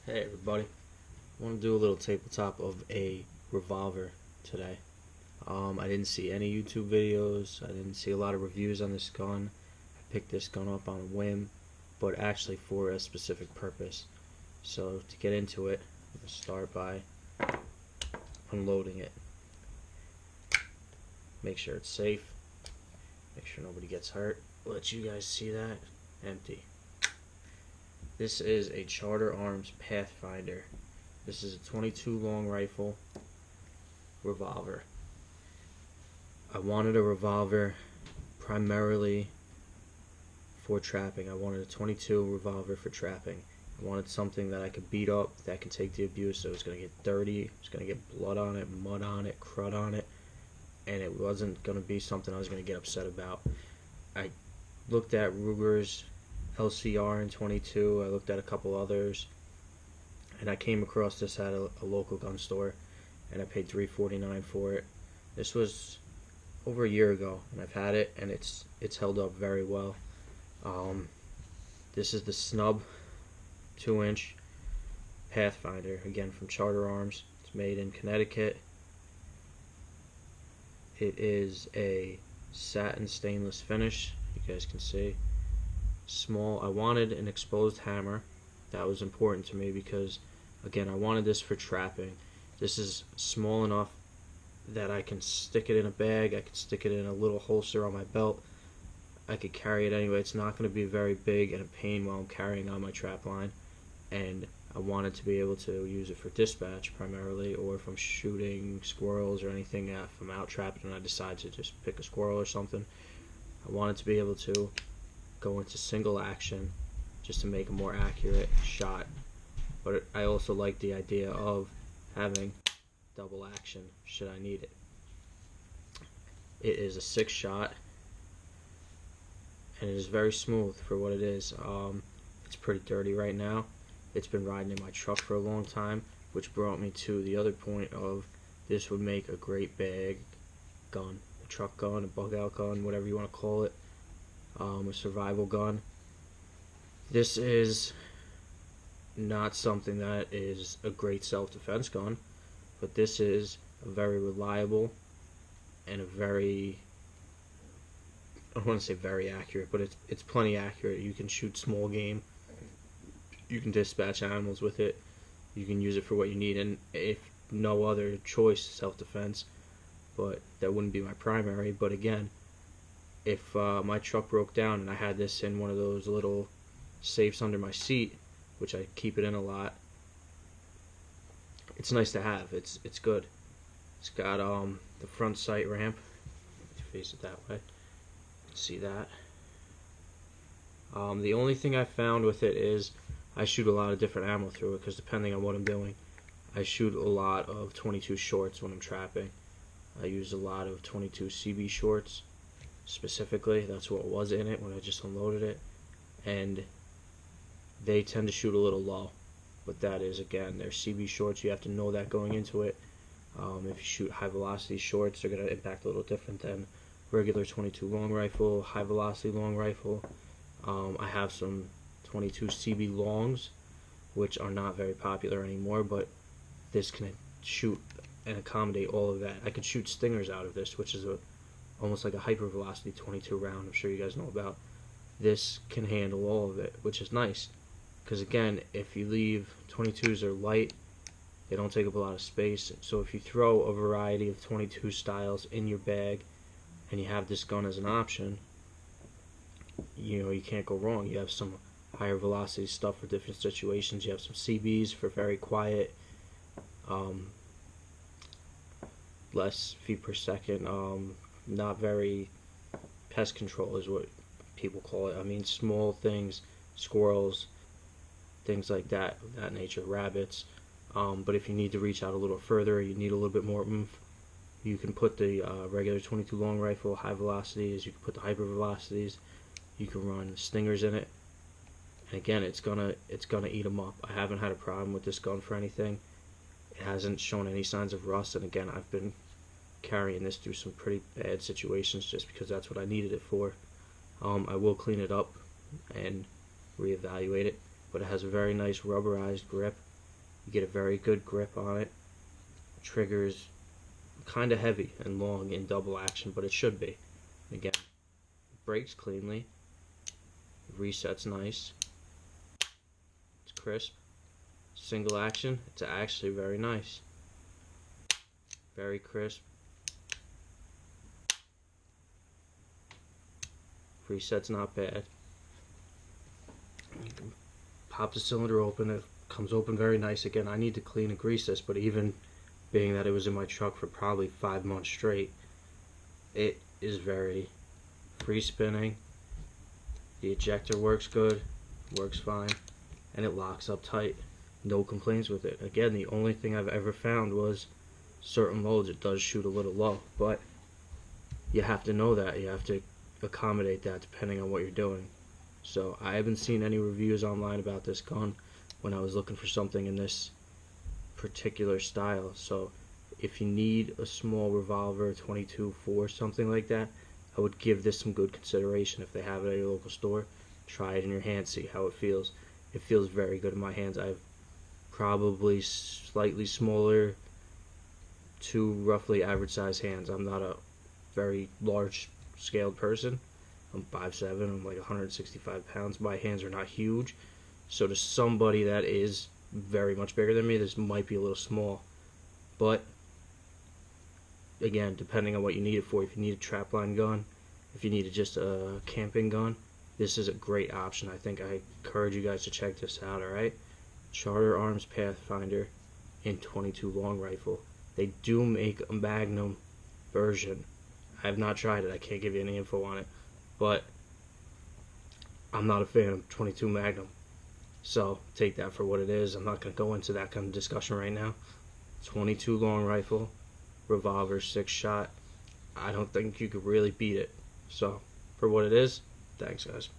Hey everybody, I want to do a little tabletop of a revolver today. I didn't see any YouTube videos, I didn't see a lot of reviews on this gun. I picked this gun up on a whim, but actually for a specific purpose. So to get into it, I'm going to start by unloading it. Make sure it's safe, make sure nobody gets hurt. Let you guys see that. Empty. This is a Charter Arms Pathfinder. This is a 22 long rifle revolver. I wanted a revolver primarily for trapping. I wanted a 22 revolver for trapping. I wanted something that I could beat up, that could take the abuse. So it was going to get dirty, it was going to get blood on it, mud on it, crud on it, and it wasn't going to be something I was going to get upset about. I looked at Ruger's LCR in 22. I looked at a couple others, and I came across this at a local gun store, and I paid $3.49 for it. This was over a year ago, and I've had it, and it's held up very well. This is the snub 2-inch Pathfinder, again from Charter Arms. It's made in Connecticut. It is a satin stainless finish, you guys can see. Small. I wanted an exposed hammer. That was important to me because, again, I wanted this for trapping. This is small enough that I can stick it in a bag, I could stick it in a little holster on my belt, I could carry it anyway. It's not going to be very big and a pain while I'm carrying on my trap line, and I wanted to be able to use it for dispatch primarily, or if I'm shooting squirrels or anything, if I'm out trapping and I decide to just pick a squirrel or something. I wanted to be able to go into single action just to make a more accurate shot, but I also like the idea of having double action should I need it. It is a 6-shot, and it is very smooth for what it is. It's pretty dirty right now. It's been riding in my truck for a long time, which brought me to the other point of this would make a great bag gun, a truck gun, a bug out gun, whatever you want to call it. A survival gun. This is not something that is a great self-defense gun, but this is a very reliable and a very, I don't want to say very accurate, but it's plenty accurate. You can shoot small game, you can dispatch animals with it, you can use it for what you need, and if no other choice, self-defense, but that wouldn't be my primary. But again, if my truck broke down and I had this in one of those little safes under my seat, which I keep it in a lot, it's nice to have. It's good. It's got the front sight ramp. Face it that way. See that. The only thing I found with it is I shoot a lot of different ammo through it, because depending on what I'm doing, I shoot a lot of 22 shorts when I'm trapping. I use a lot of 22 CB shorts. Specifically, that's what was in it when I just unloaded it, and they tend to shoot a little low, but that is, again, they're CB shorts. You have to know that going into it. If you shoot high velocity shorts, they're going to impact a little different than regular 22 long rifle, high velocity long rifle. I have some 22 CB longs, which are not very popular anymore, but this can shoot and accommodate all of that. I could shoot stingers out of this, which is almost like a hyper velocity 22 round. I'm sure you guys know about. This can handle all of it, which is nice, because again, if you leave 22s are light, they don't take up a lot of space. So if you throw a variety of 22 styles in your bag and you have this gun as an option, you can't go wrong. You have some higher velocity stuff for different situations. You have some CBs for very quiet, less feet per second, not very pest control is what people call it. I mean, small things, squirrels, things like that nature, rabbits. But if you need to reach out a little further, you need a little bit more oomph, you can put the regular 22 long rifle high velocities, you can put the hyper velocities, you can run stingers in it, and again, it's gonna eat them up. I haven't had a problem with this gun for anything. It hasn't shown any signs of rust, and again, I've been carrying this through some pretty bad situations just because that's what I needed it for. I will clean it up and reevaluate it, but it has a very nice rubberized grip. You get a very good grip on it. Trigger is kind of heavy and long in double action, but it should be. Again, it breaks cleanly. Resets nice. It's crisp. Single action, it's actually very nice. Very crisp. Reset's not bad. You can pop the cylinder open, it comes open very nice. Again, I need to clean and grease this, but even being that it was in my truck for probably 5 months straight, it is very free spinning. The ejector works good, works fine, and it locks up tight. No complaints with it. Again, the only thing I've ever found was certain loads it does shoot a little low, but you have to know that. You have to accommodate that depending on what you're doing. So I haven't seen any reviews online about this gun when I was looking for something in this particular style. So if you need a small revolver, 22-4, something like that, I would give this some good consideration. If they have it at your local store, try it in your hand, see how it feels. It feels very good in my hands. I have probably slightly smaller to roughly average size hands. I'm not a very large scaled person. I'm 5'7", I'm like 165 pounds. My hands are not huge. So to somebody that is very much bigger than me, this might be a little small. But again, depending on what you need it for, if you need a trapline gun, if you need just a camping gun, this is a great option. I encourage you guys to check this out, alright? Charter Arms Pathfinder in 22 long rifle. They do make a Magnum version. I have not tried it. I can't give you any info on it. But I'm not a fan of 22 Magnum. So take that for what it is. I'm not going to go into that kind of discussion right now. 22 long rifle, revolver, 6-shot. I don't think you could really beat it. So for what it is, thanks guys.